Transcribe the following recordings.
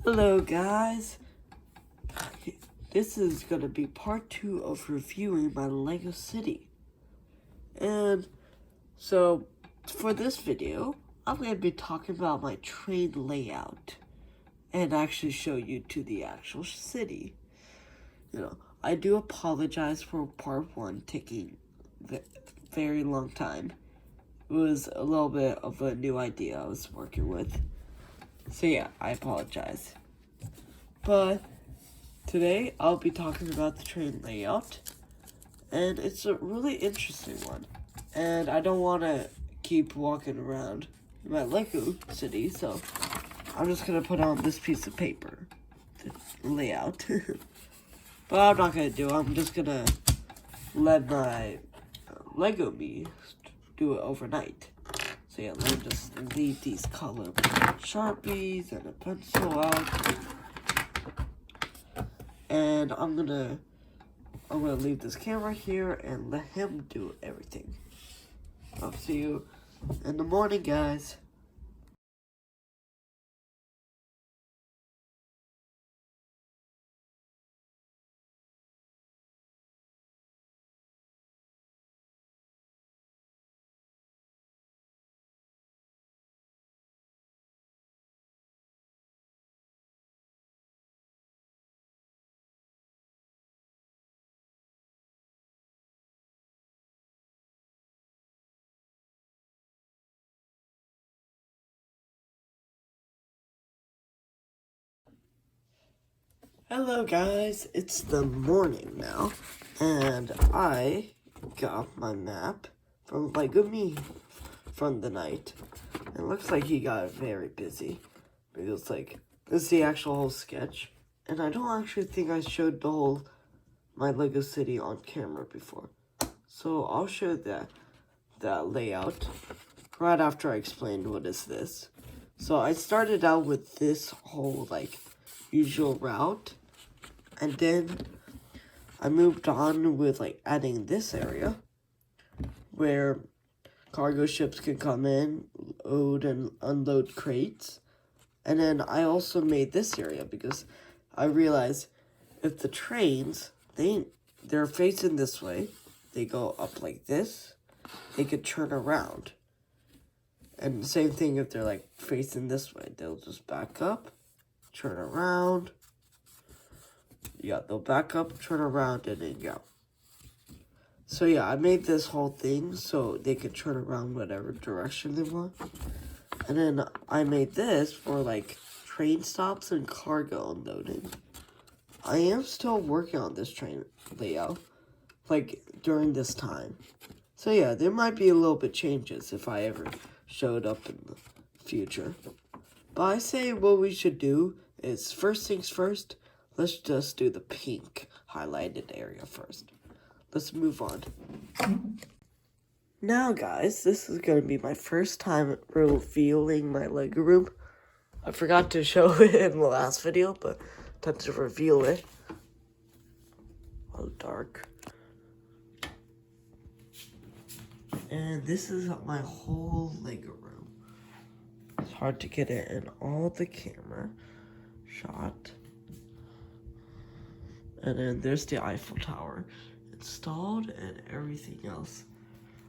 Hello guys, this is going to be part 2 of reviewing my LEGO City. And so, for this video, I'm going to be talking about my train layout and actually show you to the actual city. I do apologize for part 1 taking a very long time. It was a little bit of a new idea I was working with. So yeah, I apologize. But today, I'll be talking about the train layout, and it's a really interesting one. And I don't want to keep walking around my LEGO city, so I'm just going to put on this piece of paper, the layout. But I'm not going to do it. I'm just going to let my LEGO me do it overnight. So yeah, let me just leave these color Sharpies and a pencil out. And I'm gonna leave this camera here and let him do everything. I'll see you in the morning, guys. Hello, guys. It's the morning now, and I got my map from LEGO Me from the night. It looks like he got very busy. Because this is the actual whole sketch, and I don't actually think I showed my LEGO city on camera before. So I'll show that layout right after I explained what is this. So I started out with this whole usual route, and then I moved on with adding this area where cargo ships can come in, load and unload crates. And then I also made this area because I realized if the trains, they're facing this way, they go up like this, they could turn around. And the same thing if they're facing this way, they'll just back up, turn around. Yeah, they'll back up, turn around, and then go. So yeah, I made this whole thing so they could turn around whatever direction they want. And then I made this for train stops and cargo unloading. I am still working on this train layout, during this time. So yeah, there might be a little bit changes if I ever showed up in the future. But I say what we should do is, first things first, let's just do the pink highlighted area first. Let's move on. Now guys, this is going to be my first time revealing my LEGO room. I forgot to show it in the last video, but time to reveal it. Oh, dark. And this is my whole LEGO room. It's hard to get it in all the camera shot. And then there's the Eiffel Tower installed and everything else.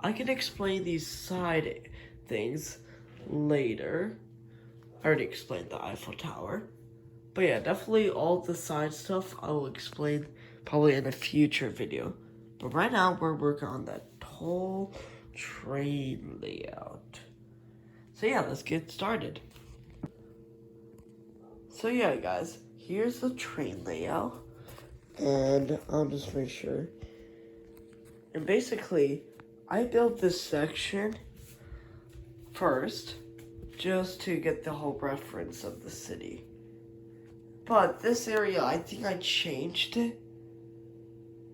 I can explain these side things later. I already explained the Eiffel Tower. But yeah, definitely all the side stuff I will explain probably in a future video. But right now we're working on that whole train layout. So yeah, let's get started. So yeah, guys, here's the train layout. And I'll just make sure. And basically, I built this section first just to get the whole reference of the city. But this area, I think I changed it.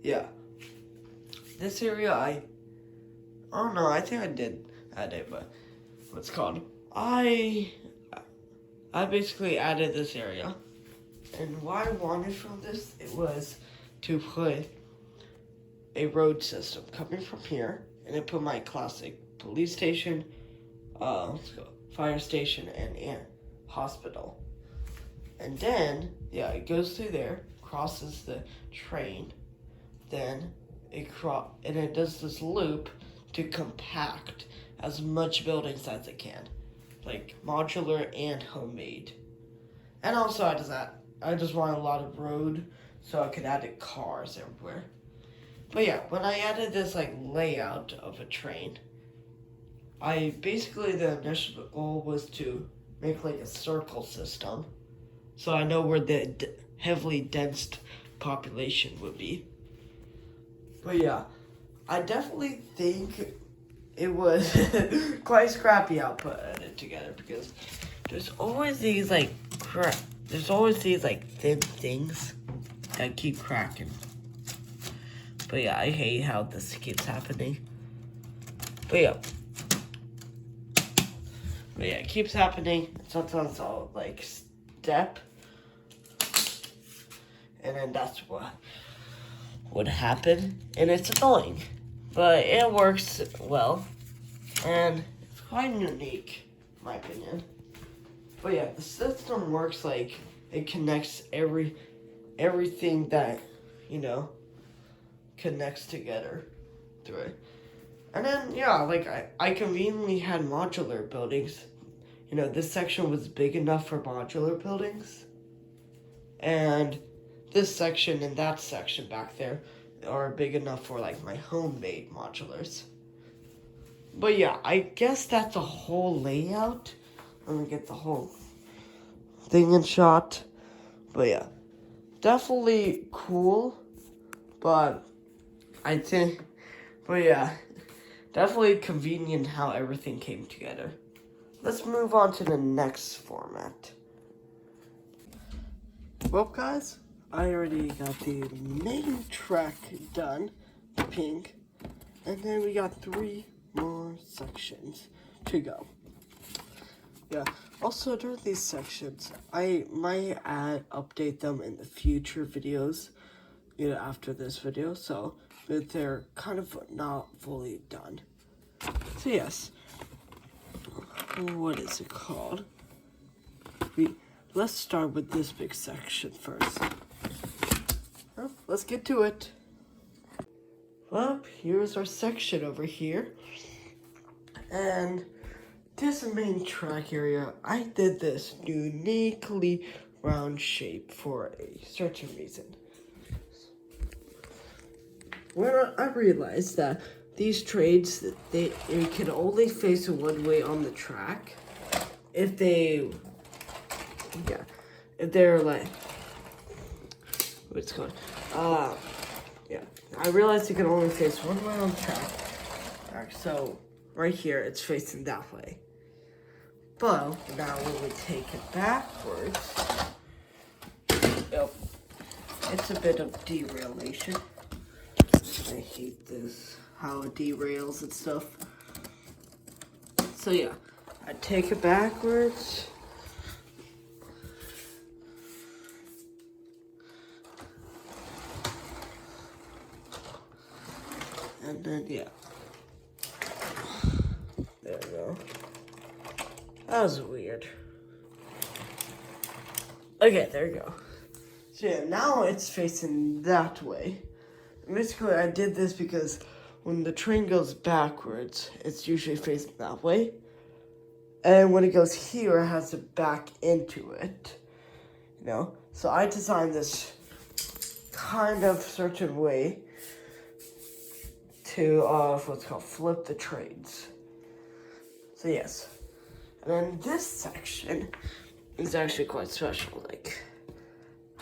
Yeah. This area, I don't know, I think I did add it, but what's it called? I basically added this area. And what I wanted from this, it was to put a road system coming from here, and I put my classic police station, fire station, and hospital. And then, yeah, it goes through there, crosses the train, then and it does this loop to compact as much buildings as it can, like modular and homemade. And also I just want a lot of road so I could add cars everywhere. But yeah, when I added this like layout of a train, the initial goal was to make like a circle system, so I know where the heavily dense population would be. But yeah, I definitely think it was quite scrappy how putting it together, because there's always these like thin things that keep cracking. But yeah, I hate how this keeps happening. But yeah, it keeps happening. Sometimes I'll like step, and then that's what would happen, and it's annoying. But it works well, and it's quite unique, in my opinion. But yeah, the system works like it connects everything that, connects together through it. And then, yeah, like I conveniently had modular buildings. This section was big enough for modular buildings. And this section and that section back there are big enough for like my homemade modulars. But yeah, I guess that's a whole layout. Let me get the whole thing in shot. But yeah, definitely cool. But yeah, definitely convenient how everything came together. Let's move on to the next format. Well, guys, I already got the main track done, pink, and then we got 3 more sections to go. Yeah, also during these sections, I might update them in the future videos, after this video, so but they're kind of not fully done. So yes, what is it called? Let's start with this big section first. Well, let's get to it. Well, here's our section over here. And this main track area, I did this uniquely round shape for a certain reason. When I realized that these trains, they can only face one way on the track if they're like, what's it called? I realized you can only face one way on the track. So right here, it's facing that way. But now when we take it backwards, it's a bit of derailation. I hate this, how it derails and stuff. So yeah, I take it backwards. And then, yeah. There we go. That was weird. Okay, there you go. So yeah, now it's facing that way. Basically, I did this because when the train goes backwards, it's usually facing that way. And when it goes here, it has to back into it. So I designed this kind of certain way to, what's called flip the trains. So yes. And then this section is actually quite special. Like,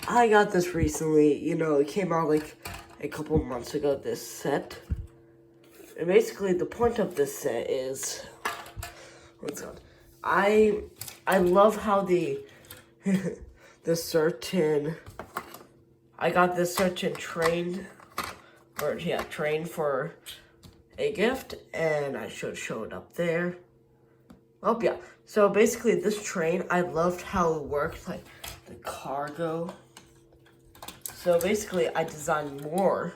I got this recently, it came out like a couple months ago, this set. And basically the point of this set is, what's it called? I love how I got this certain train for a gift, and I should show it up there. Oh yeah, so basically this train, I loved how it worked, like the cargo. So basically I designed more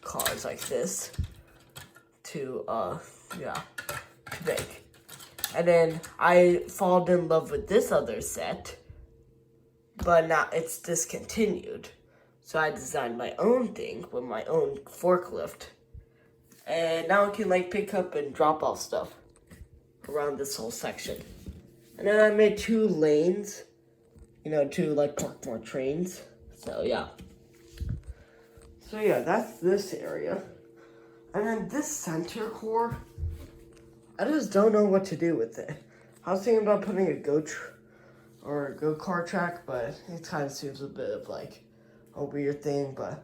cars like this to make. And then I fallen in love with this other set but now it's discontinued. So I designed my own thing with my own forklift. And now it can like pick up and drop off stuff around this whole section. And then I made 2 lanes, to like park more trains. So yeah. So yeah, that's this area. And then this center core, I just don't know what to do with it. I was thinking about putting a go-kart track, but it kind of seems a bit of like a weird thing, but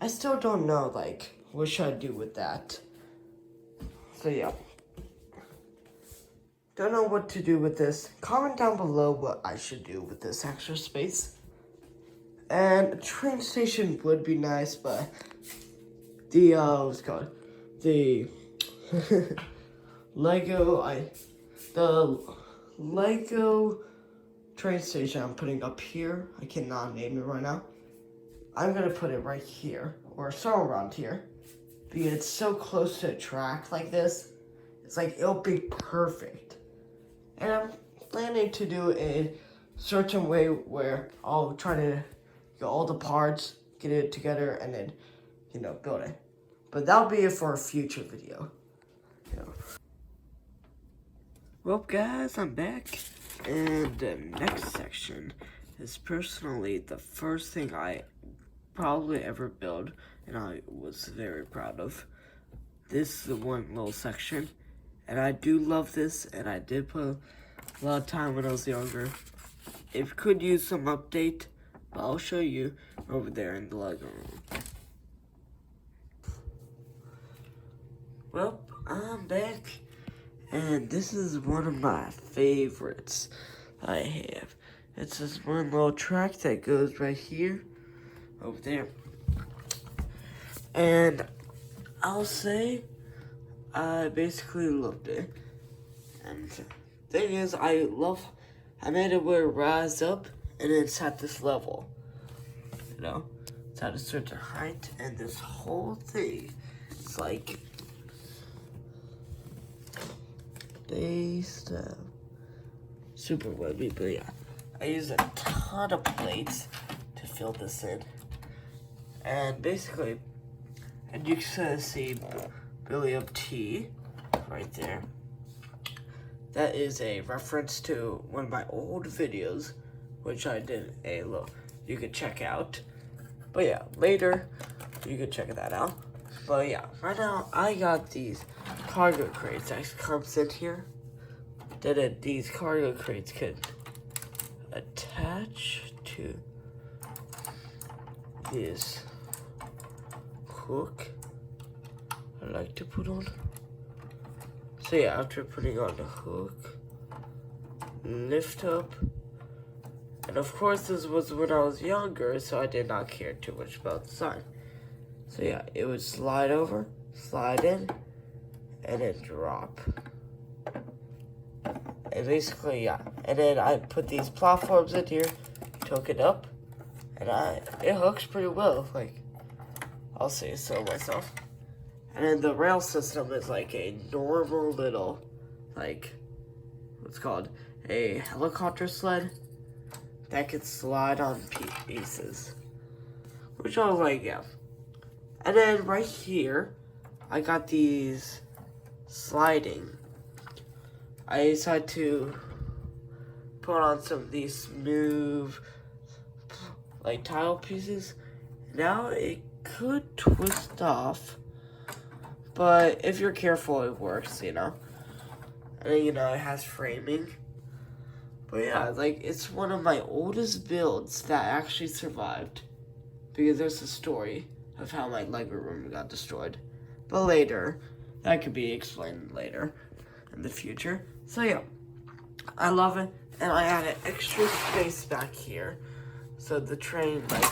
I still don't know like what should I do with that. So yeah. Don't know what to do with this. Comment down below what I should do with this extra space. And a train station would be nice, but the what's it called? The the Lego train station I'm putting up here. I cannot name it right now. I'm gonna put it right here or somewhere around here because it's so close to a track like this. It's like it'll be perfect. And I'm planning to do it in a certain way where I'll try to get all the parts, get it together, and then, build it. But that'll be it for a future video. Well, guys, I'm back. And the next section is personally the first thing I probably ever built, and I was very proud of. This is the one little section. And I do love this, and I did put a lot of time when I was younger. It could use some update, but I'll show you over there in the Lego room. Well, I'm back, and this is one of my favorites I have. It's this one little track that goes right here, over there. And I'll say, I basically loved it. And the thing is, I made it where it rise up and it's at this level. It's at a certain height, and this whole thing is like based super webby, but yeah. I use a ton of plates to fill this in. And basically, and you can see Billy of Tea right there. That is a reference to one of my old videos, which I did a little, you could check out. But yeah, later you could check that out. But yeah, right now I got these cargo crates that comes in here. These cargo crates could attach to this hook I like to put on. So yeah, after putting on the hook, lift up. And of course this was when I was younger, so I did not care too much about the design. So yeah, it would slide over, slide in, and then drop. And basically, yeah. And then I put these platforms in here, to hook it up, and it hooks pretty well. Like, I'll say so myself. And then the rail system is like a normal little, like, what's called a helicopter sled that can slide on pieces, which I was like, yeah. And then right here, I got these sliding. I decided to put on some of these smooth, like, tile pieces. Now it could twist off, but if you're careful, it works, And then, it has framing. But yeah, like, it's one of my oldest builds that actually survived, because there's a story of how my Lego room got destroyed. But later, that could be explained later in the future. So yeah, I love it, and I added extra space back here, so the train, like,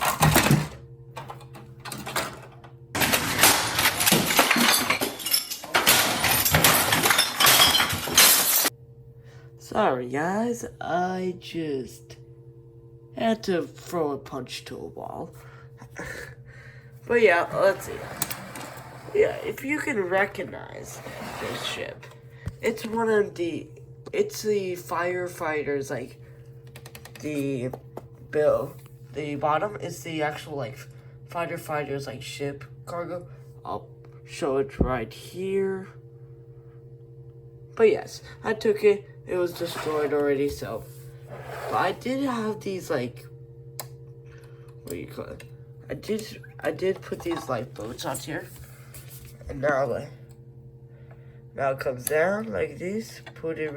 sorry guys, I just had to throw a punch to a wall. But yeah, let's see. Yeah, if you can recognize this ship, it's the firefighters, like, the bottom is the actual like fighters like ship cargo. I'll show it right here. But yes, I took it. It was destroyed already, so. But I did have these like, what do you call it? I did put these lifeboats on here, and now it comes down like this. Put it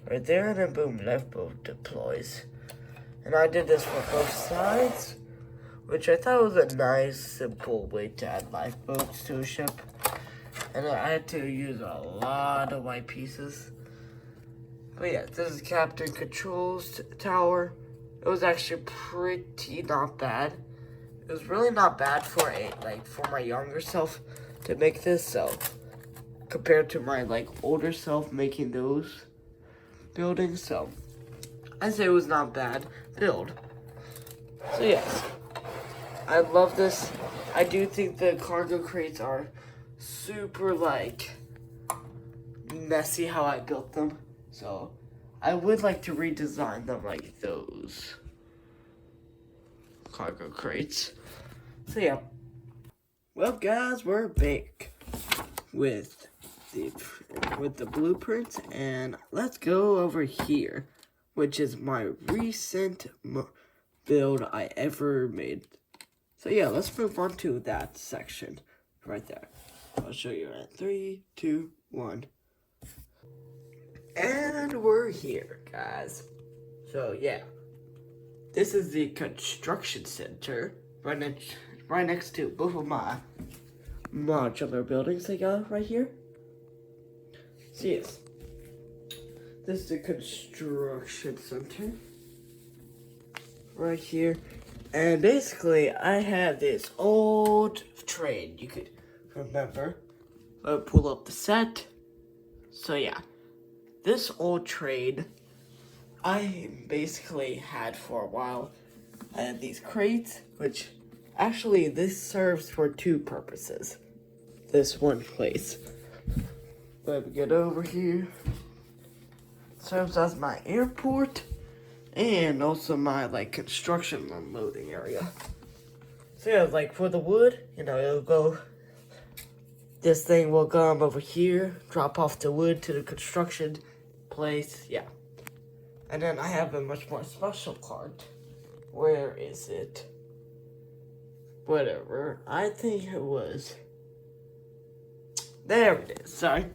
right there, and then boom, lifeboat deploys. And I did this for both sides, which I thought was a nice, simple way to add lifeboats to a ship. And I had to use a lot of white pieces. But yeah, this is Captain Control's tower. It was actually pretty not bad. It was really not bad for my younger self to make this, so compared to my older self making those buildings, so I'd say it was not bad build. So yes, I love this. I do think the cargo crates are super messy how I built them, so I would like to redesign them like those cargo crates. So yeah, well guys, we're back with the blueprints, and let's go over here, which is my recent build I ever made. So yeah, let's move on to that section right there. I'll show you in 3, 2, 1. And we're here, guys. So yeah, this is the construction center right next to both of my modular buildings I got right here. So yes, this is the construction center right here. And basically, I have this old train, you could remember. I'll pull up the set. So yeah, this old train I basically had for a while. I had these crates, which actually this serves for two purposes. This one place. Let me get over here. Serves as my airport and also my construction unloading area. So yeah, for the wood, it'll go. This thing will come over here, drop off the wood to the construction place, yeah. And then I have a much more special cart. Where is it? Whatever. I think it was. There it is. Sorry.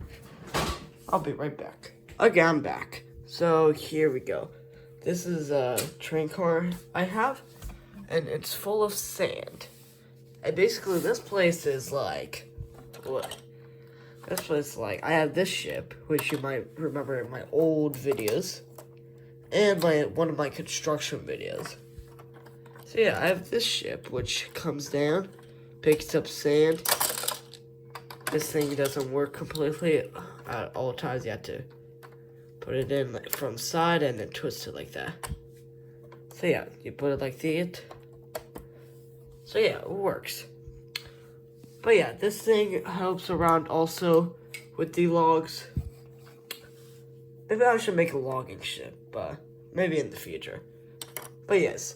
I'll be right back. Okay, I'm back. So here we go. This is a train car I have, and it's full of sand. And basically, this place is what? This place is I have this ship, which you might remember in my old videos, and one of my construction videos. So yeah, I have this ship, which comes down, picks up sand. This thing doesn't work completely at all times. You have to put it in from side and then twist it like that. So yeah, you put it like that. So yeah, it works. But yeah, this thing helps around also with the logs. Maybe I should make a logging ship, but maybe in the future. But yes,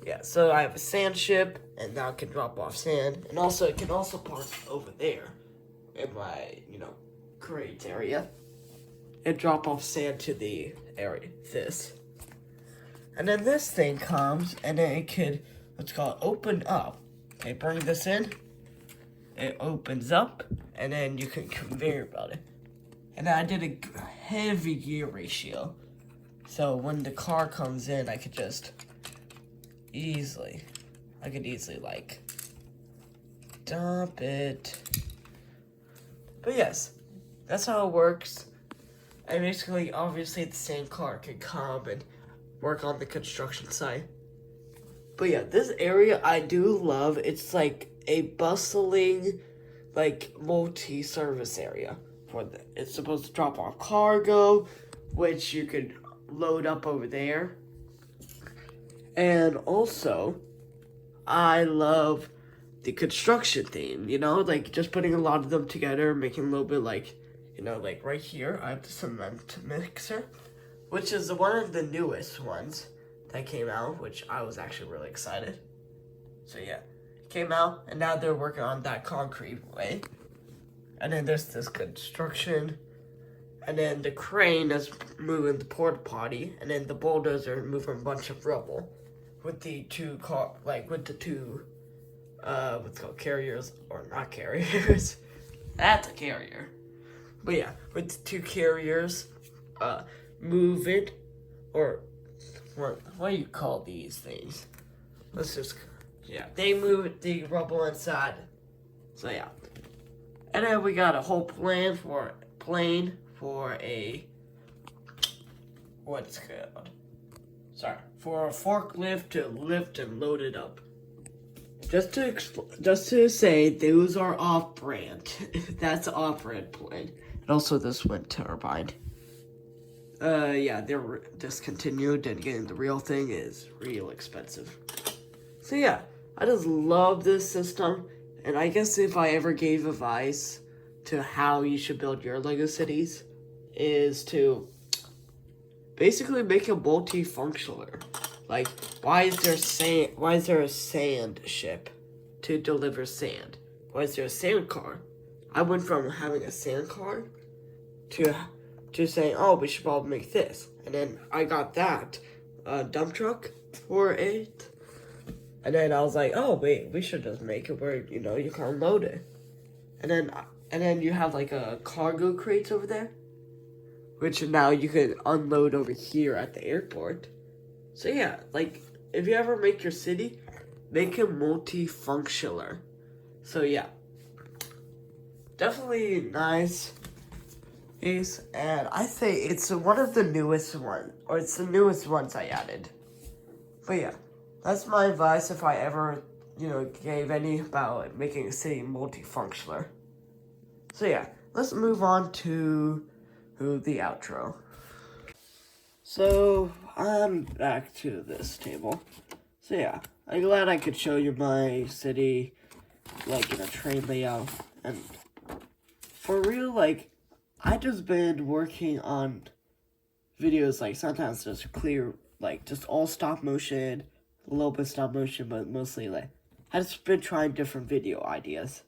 yeah, so I have a sand ship, and now it can drop off sand, and also it can also park over there in my, crate area, and drop off sand to the area, this. And then this thing comes, and then it could, what's called, open up. Okay, bring this in, it opens up, and then you can conveyor belt it. And then I did a heavy gear ratio, so when the car comes in, I could easily dump it. But yes, that's how it works. And basically, obviously, the same car can come and work on the construction site. But yeah, this area I do love. It's a bustling, multi-service area. It's supposed to drop off cargo, which you could load up over there. And also, I love the construction theme, just putting a lot of them together, making a little bit right here, I have the cement mixer, which is one of the newest ones that came out, which I was actually really excited. So yeah, it came out, and now they're working on that concrete way. And then there's this construction, and then the crane is moving the porta potty, and then the bulldozer moving a bunch of rubble with the two what's called carriers, or not carriers. That's a carrier. But yeah, with the two carriers, move it, or what do you call these things? They move the rubble inside. So yeah. And then we got a whole plane for a, what's it called? For a forklift to lift and load it up. Just to say, those are off-brand. That's an off-brand plane. And also this wind turbine. Yeah, they're discontinued, and getting the real thing is real expensive. So yeah, I just love this system, and I guess if I ever gave advice to how you should build your LEGO cities, is to basically make it multifunctional. Like, why is there a sand ship to deliver sand? Why is there a sand car? I went from having a sand car to saying, oh, we should probably make this. And then I got that dump truck for it. And then I was like, oh, wait, we should just make it where, you can unload it. And then you have like a cargo crates over there, which now you can unload over here at the airport. So yeah, like, if you ever make your city, make it multifunctional. So yeah, definitely nice. And I say it's one of the newest ones, or it's the newest ones I added. But yeah, that's my advice if I ever, gave any about making a city multifunctional. So yeah, let's move on to the outro. So, I'm back to this table. So yeah, I'm glad I could show you my city, like, in a train layout. And for real, like, I just been working on videos, like, sometimes just clear, like, just all stop motion, a little bit stop motion, but mostly, like, I just been trying different video ideas.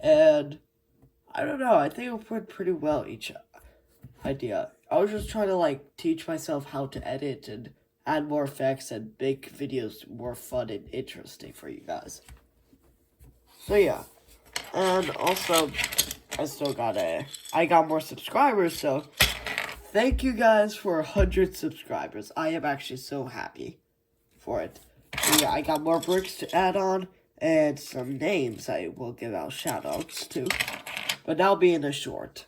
And I don't know, I think it went pretty well, each idea. I was just trying to, like, teach myself how to edit and add more effects and make videos more fun and interesting for you guys. So yeah, and also, I got more subscribers, so thank you guys for 100 subscribers. I am actually so happy for it. So yeah, I got more bricks to add on, and some names I will give out shoutouts to, but that'll be in a short.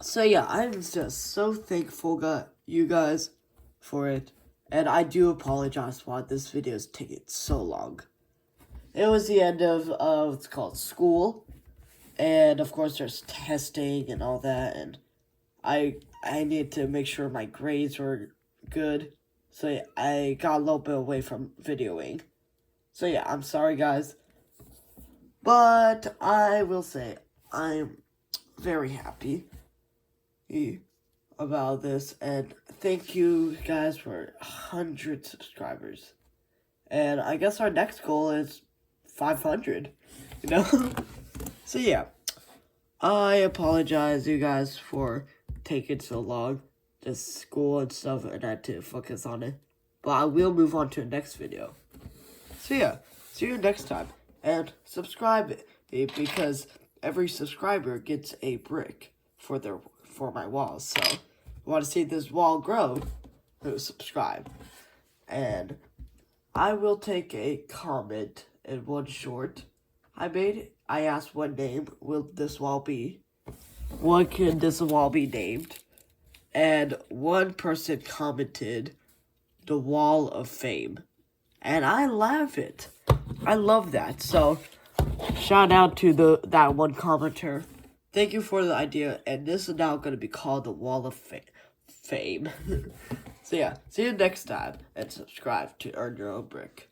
So yeah, I'm just so thankful, you guys, for it, and I do apologize why this video is taking so long. It was the end of what's called school, and of course there's testing and all that, and I need to make sure my grades were good, so yeah, I got a little bit away from videoing. So yeah, I'm sorry guys, but I will say I'm very happy about this, and thank you guys for 100 subscribers. And I guess our next goal is 500, So yeah, I apologize you guys for taking so long, just school and stuff, and I had to focus on it. But I will move on to the next video. So yeah, see you next time, and subscribe because every subscriber gets a brick for my walls. So, if you want to see this wall grow, subscribe. And I will take a comment in one short I made. I asked what name will this wall be? What can this wall be named? And one person commented, the Wall of Fame. And I love it. I love that. So, shout out to that one commenter. Thank you for the idea, and this is now going to be called the Wall of Fame. So yeah, see you next time, and subscribe to earn your own brick.